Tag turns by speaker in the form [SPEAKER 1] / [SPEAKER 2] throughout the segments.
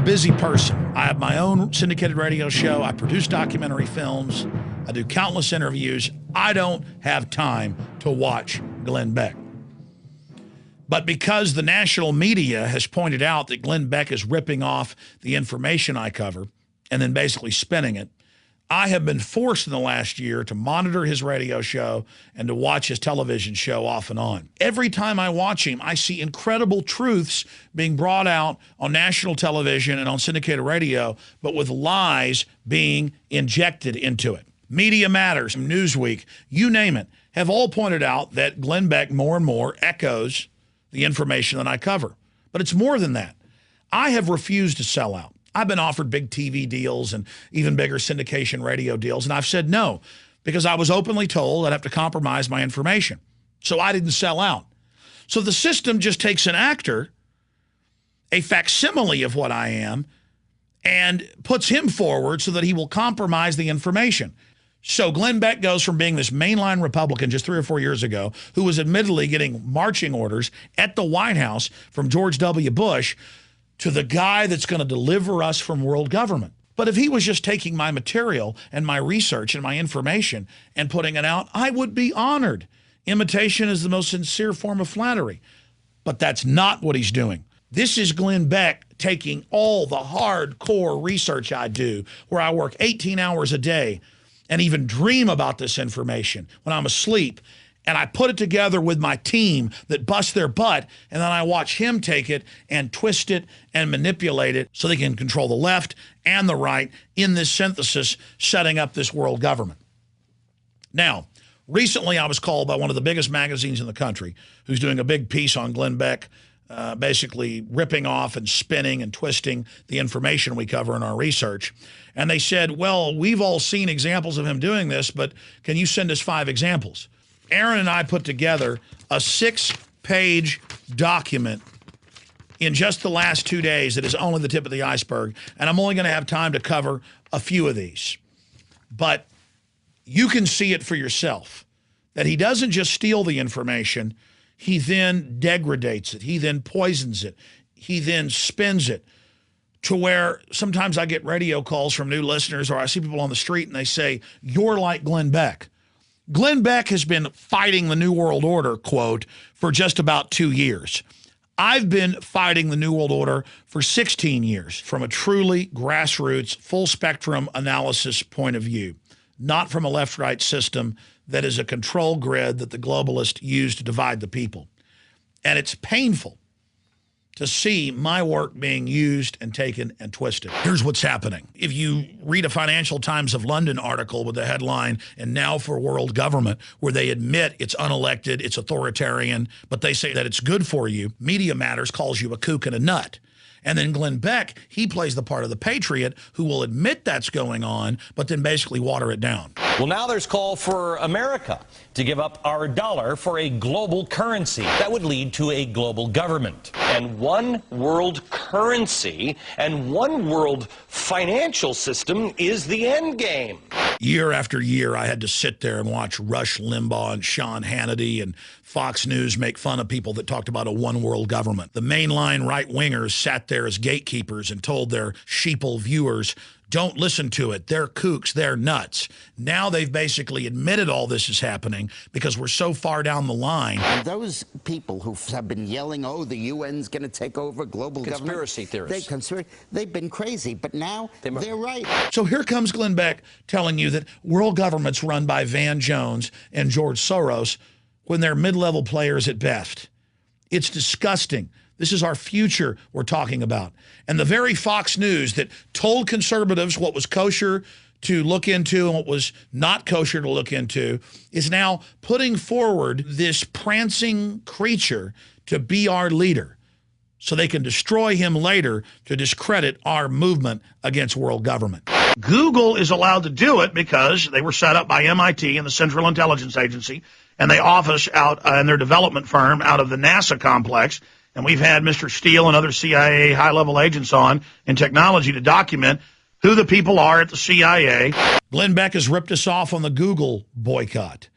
[SPEAKER 1] busy person. I have my own syndicated radio show. I produce documentary films. I do countless interviews. I don't have time to watch Glenn Beck. But because the national media has pointed out that Glenn Beck is ripping off the information I cover and then basically spinning it, I have been forced in the last year to monitor his radio show and to watch his television show off and on. Every time I watch him, I see incredible truths being brought out on national television and on syndicated radio, but with lies being injected into it. Media Matters, Newsweek, you name it, have all pointed out that Glenn Beck more and more echoes the information that I cover. But it's more than that. I have refused to sell out. I've been offered big TV deals and even bigger syndication radio deals, and I've said no because I was openly told I'd have to compromise my information. So I didn't sell out. So the system just takes an actor, a facsimile of what I am, and puts him forward so that he will compromise the information. So Glenn Beck goes from being this mainline Republican just 3 or 4 years ago, who was admittedly getting marching orders at the White House from George W. Bush, to the guy that's going to deliver us from world government. But if he was just taking my material and my research and my information and putting it out, I would be honored. Imitation is the most sincere form of flattery. But that's not what he's doing. This is Glenn Beck taking all the hardcore research I do, where I work 18 hours a day and even dream about this information when I'm asleep, and I put it together with my team that busts their butt, and then I watch him take it and twist it and manipulate it so they can control the left and the right in this synthesis, setting up this world government. Now, recently I was called by one of the biggest magazines in the country, who's doing a big piece on Glenn Beck, basically ripping off and spinning and twisting the information we cover in our research. And they said, well, we've all seen examples of him doing this, but can you send us 5 examples? Aaron and I put together a 6-page document in just the last 2 days that is only the tip of the iceberg, and I'm only going to have time to cover a few of these. But you can see it for yourself, that he doesn't just steal the information, he then degrades it, he then poisons it, he then spins it, to where sometimes I get radio calls from new listeners, or I see people on the street and they say, you're like Glenn Beck. Glenn Beck has been fighting the New World Order, quote, for just about 2 years. I've been fighting the New World Order for 16 years from a truly grassroots, full-spectrum analysis point of view, not from a left-right system that is a control grid that the globalists use to divide the people. And it's painful to see my work being used and taken and twisted. Here's what's happening. If you read a Financial Times of London article with the headline, "And Now for World Government," where they admit it's unelected, it's authoritarian, but they say that it's good for you, Media Matters calls you a kook and a nut. And then Glenn Beck, he plays the part of the patriot who will admit that's going on, but then basically water it down.
[SPEAKER 2] Well, now there's call for America to give up our dollar for a global currency. That would lead to a global government. And one world currency and one world financial system is the end game.
[SPEAKER 1] Year after year, I had to sit there and watch Rush Limbaugh and Sean Hannity and Fox News make fun of people that talked about a one world government. The mainline right-wingers sat there as gatekeepers and told their sheeple viewers, don't listen to it. They're kooks. They're nuts. Now they've basically admitted all this is happening because we're so far down the line.
[SPEAKER 3] And those people who have been yelling, oh, the UN's going to take over global
[SPEAKER 2] conspiracy
[SPEAKER 3] government.
[SPEAKER 2] Theorists.
[SPEAKER 3] They've been crazy, but now they're right.
[SPEAKER 1] So here comes Glenn Beck telling you that world government's run by Van Jones and George Soros when they're mid-level players at best. It's disgusting. This is our future we're talking about. And the very Fox News that told conservatives what was kosher to look into and what was not kosher to look into is now putting forward this prancing creature to be our leader so they can destroy him later to discredit our movement against world government. Google is allowed to do it because they were set up by MIT and the Central Intelligence Agency, and they office out in their development firm out of the NASA complex. And we've had Mr. Steele and other CIA high-level agents on in technology to document who the people are at the CIA. Glenn Beck has ripped us off on the Google boycott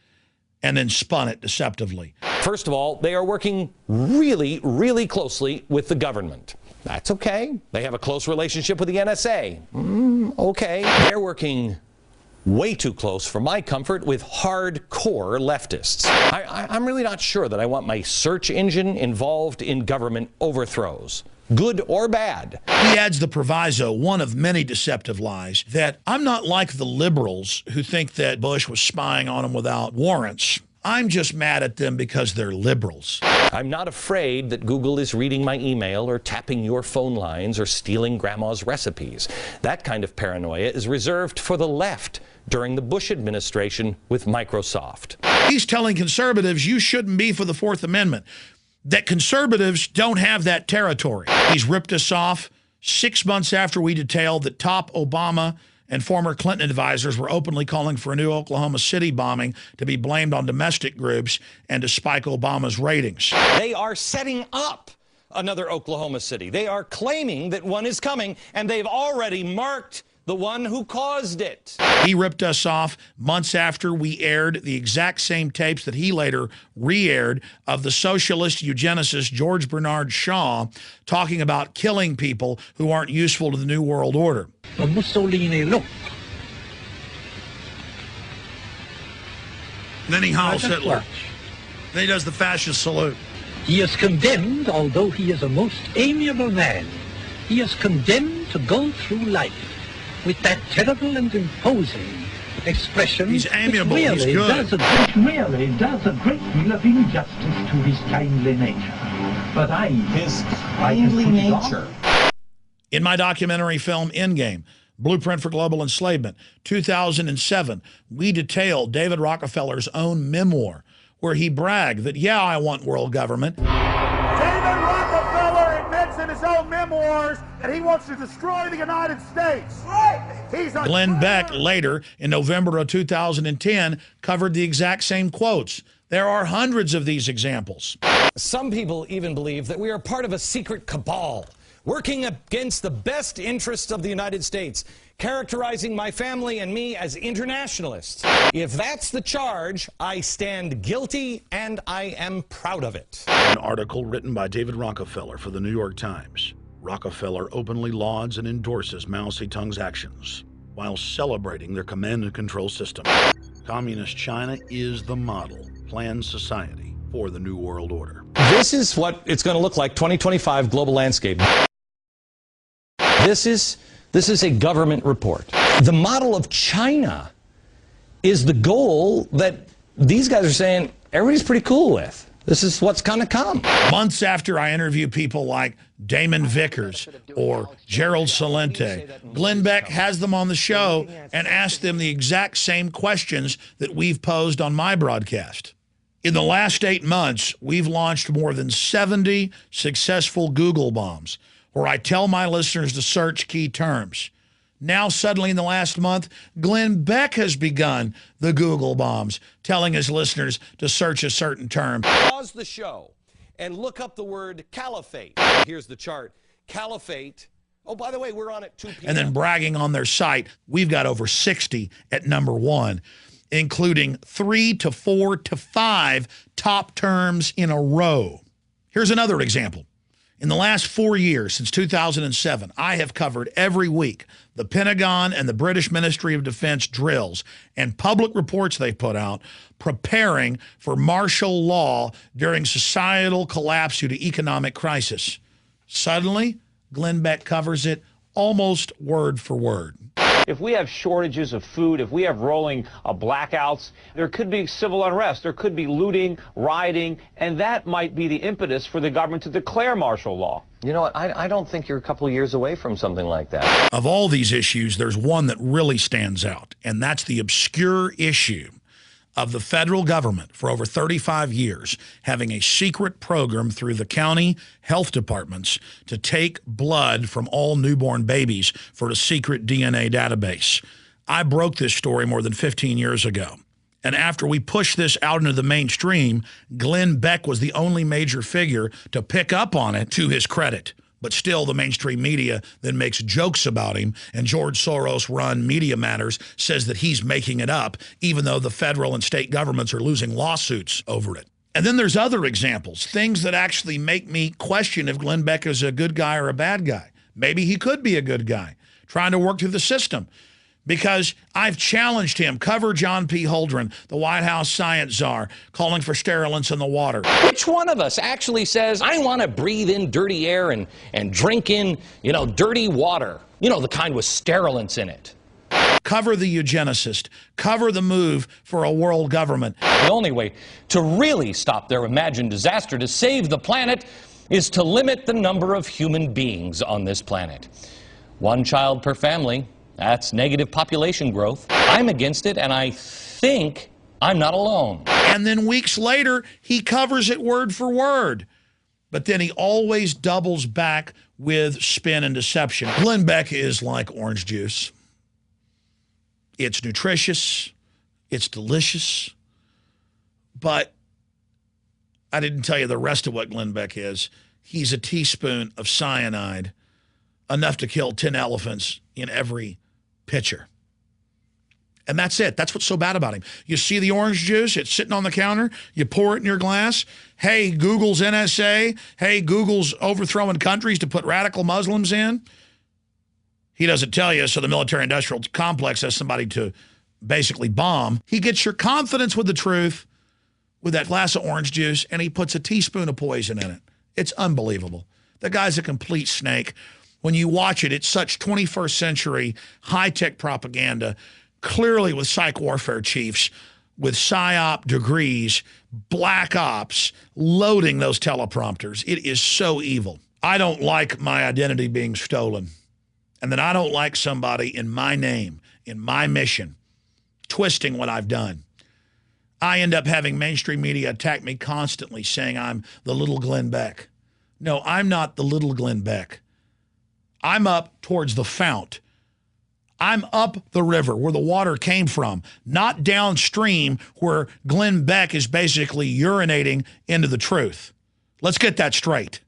[SPEAKER 1] and then spun it deceptively.
[SPEAKER 2] First of all, they are working really, really closely with the government. That's okay. They have a close relationship with the NSA. Okay. They're working way too close for my comfort with hardcore leftists. I'm really not sure that I want my search engine involved in government overthrows, good or bad.
[SPEAKER 1] He adds the proviso, one of many deceptive lies, that I'm not like the liberals who think that Bush was spying on them without warrants. I'm just mad at them because they're liberals.
[SPEAKER 2] I'm not afraid that Google is reading my email or tapping your phone lines or stealing grandma's recipes. That kind of paranoia is reserved for the left during the Bush administration with Microsoft.
[SPEAKER 1] He's telling conservatives you shouldn't be for the Fourth Amendment, that conservatives don't have that territory. He's ripped us off 6 months after we detailed that top Obama and former Clinton advisors were openly calling for a new Oklahoma City bombing to be blamed on domestic groups and to spike Obama's ratings.
[SPEAKER 2] They are setting up another Oklahoma City. They are claiming that one is coming, and they've already marked the one who caused it.
[SPEAKER 1] He ripped us off months after we aired the exact same tapes that he later re-aired of the socialist eugenicist George Bernard Shaw talking about killing people who aren't useful to the New World Order.
[SPEAKER 4] Mussolini look.
[SPEAKER 1] Then he howls Hitler. Then he does the fascist salute.
[SPEAKER 4] He is condemned, although he is a most amiable man. He is condemned to go through life with that terrible and imposing expression.
[SPEAKER 1] He's amiable,
[SPEAKER 4] which really
[SPEAKER 1] he's good.
[SPEAKER 5] does a great deal of injustice to his kindly nature. But his kindly nature.
[SPEAKER 1] In my documentary film, Endgame, Blueprint for Global Enslavement, 2007, we detailed David Rockefeller's own memoir, where he bragged that, yeah, I want world government.
[SPEAKER 6] David Rockefeller admits in his own memoirs that he wants to destroy the United States. Right. He's a
[SPEAKER 1] Glenn Beck later, in November of 2010, covered the exact same quotes. There are hundreds of these examples.
[SPEAKER 2] Some people even believe that we are part of a secret cabal, working against the best interests of the United States, characterizing my family and me as internationalists. If that's the charge, I stand guilty, and I am proud of it.
[SPEAKER 1] An article written by David Rockefeller for the New York Times. Rockefeller openly lauds and endorses Mao Zedong's actions while celebrating their command and control system. Communist China is the model, planned society for the New World Order.
[SPEAKER 2] This is what it's going to look like, 2025 global landscape. This is a government report. The model of China is the goal that these guys are saying everybody's pretty cool with. This is what's going to come.
[SPEAKER 1] Months after I interview people like Damon Vickers or Gerald Celente, Glenn Beck has them on the show and asks them the exact same questions that we've posed on my broadcast. In the last 8 months, we've launched more than 70 successful Google bombs, where I tell my listeners to search key terms. Now, suddenly in the last month, Glenn Beck has begun the Google bombs, telling his listeners to search a certain term.
[SPEAKER 2] Pause the show and look up the word caliphate. Here's the chart. Caliphate. Oh, by the way, we're on at 2 p.m.
[SPEAKER 1] And then bragging on their site, we've got over 60 at #1, including 3 to 4 to 5 top terms in a row. Here's another example. In the last 4 years, since 2007, I have covered every week the Pentagon and the British Ministry of Defense drills and public reports they put out preparing for martial law during societal collapse due to economic crisis. Suddenly, Glenn Beck covers it almost word for word.
[SPEAKER 7] If we have shortages of food, if we have rolling blackouts, there could be civil unrest, there could be looting, rioting, and that might be the impetus for the government to declare martial law.
[SPEAKER 2] You know what? I don't think you're a couple of years away from something like that.
[SPEAKER 1] Of all these issues, there's one that really stands out, and that's the obscure issue of the federal government for over 35 years having a secret program through the county health departments to take blood from all newborn babies for a secret DNA database. I broke this story more than 15 years ago. And after we pushed this out into the mainstream, Glenn Beck was the only major figure to pick up on it, to his credit. But still, the mainstream media then makes jokes about him, and George Soros-run Media Matters says that he's making it up, even though the federal and state governments are losing lawsuits over it. And then there's other examples, things that actually make me question if Glenn Beck is a good guy or a bad guy. Maybe he could be a good guy, trying to work through the system. Because I've challenged him, cover John P. Holdren, the White House science czar, calling for sterilants in the water.
[SPEAKER 2] Which one of us actually says, I want to breathe in dirty air and drink in, dirty water? The kind with sterilants in it.
[SPEAKER 1] Cover the eugenicist. Cover the move for a world government.
[SPEAKER 2] The only way to really stop their imagined disaster, to save the planet, is to limit the number of human beings on this planet. 1 child per family. That's negative population growth. I'm against it, and I think I'm not alone.
[SPEAKER 1] And then weeks later, he covers it word for word. But then he always doubles back with spin and deception. Glenn Beck is like orange juice. It's nutritious. It's delicious. But I didn't tell you the rest of what Glenn Beck is. He's a teaspoon of cyanide, enough to kill 10 elephants in every pitcher. And that's it. That's what's so bad about him. You see the orange juice, it's sitting on the counter, you pour it in your glass. Hey, Google's NSA. Hey, Google's overthrowing countries to put radical Muslims in. He doesn't tell you, so the military-industrial complex has somebody to basically bomb. He gets your confidence with the truth with that glass of orange juice, and he puts a teaspoon of poison in it. It's unbelievable. The guy's a complete snake. When you watch it, it's such 21st century high-tech propaganda, clearly with psych warfare chiefs, with PSYOP degrees, black ops, loading those teleprompters. It is so evil. I don't like my identity being stolen. And then I don't like somebody in my name, in my mission, twisting what I've done. I end up having mainstream media attack me constantly, saying I'm the little Glenn Beck. No, I'm not the little Glenn Beck. I'm up towards the fount. I'm up the river where the water came from, not downstream where Glenn Beck is basically urinating into the truth. Let's get that straight.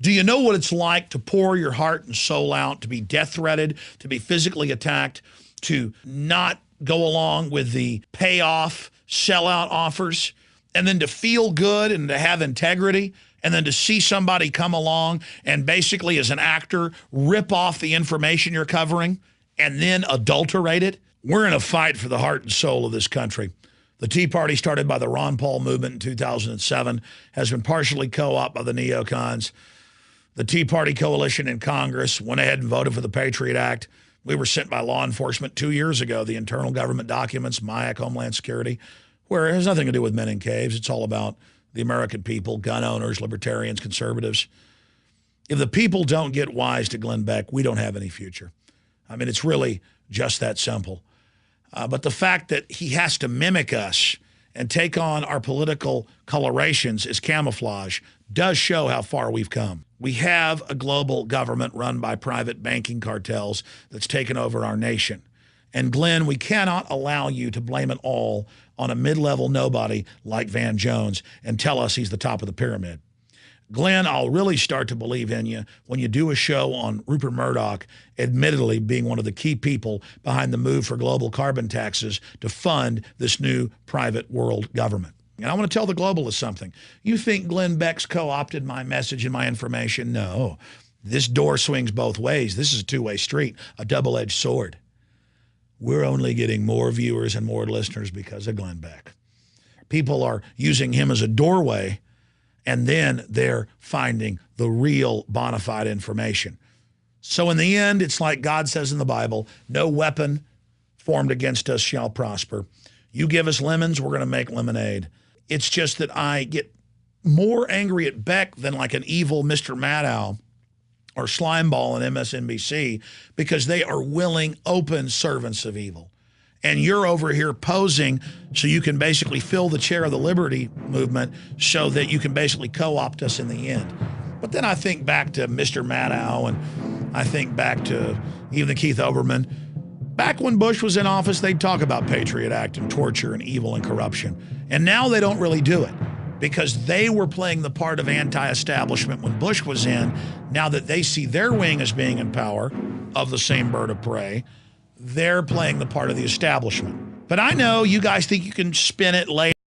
[SPEAKER 1] Do you know what it's like to pour your heart and soul out, to be death-threatened, to be physically attacked, to not go along with the payoff, sellout offers, and then to feel good and to have integrity, and then to see somebody come along and basically as an actor rip off the information you're covering and then adulterate it? We're in a fight for the heart and soul of this country. The Tea Party, started by the Ron Paul movement in 2007, has been partially co-opted by the neocons. The Tea Party coalition in Congress went ahead and voted for the Patriot Act. We were sent by law enforcement 2 years ago, the internal government documents, MIAC, Homeland Security, where it has nothing to do with men in caves. It's all about the American people, gun owners, libertarians, conservatives. If the people don't get wise to Glenn Beck, we don't have any future. I mean, it's really just that simple. But the fact that he has to mimic us and take on our political colorations as camouflage does show how far we've come. We have a global government run by private banking cartels that's taken over our nation. And Glenn, we cannot allow you to blame it all on a mid-level nobody like Van Jones and tell us he's the top of the pyramid. Glenn, I'll really start to believe in you when you do a show on Rupert Murdoch, admittedly being one of the key people behind the move for global carbon taxes to fund this new private world government. And I want to tell the globalists something. You think Glenn Beck's co-opted my message and my information? No. This door swings both ways. This is a two-way street, a double-edged sword. We're only getting more viewers and more listeners because of Glenn Beck. People are using him as a doorway, and then they're finding the real bona fide information. So in the end, it's like God says in the Bible, no weapon formed against us shall prosper. You give us lemons, we're going to make lemonade. It's just that I get more angry at Beck than like an evil Mr. Maddow or Slimeball on MSNBC, because they are willing, open servants of evil. And you're over here posing so you can basically fill the chair of the liberty movement so that you can basically co-opt us in the end. But then I think back to Mr. Maddow, and I think back to even Keith Olbermann. Back when Bush was in office, they'd talk about Patriot Act and torture and evil and corruption. And now they don't really do it because they were playing the part of anti-establishment when Bush was in. Now that they see their wing as being in power of the same bird of prey, they're playing the part of the establishment. But I know you guys think you can spin it later.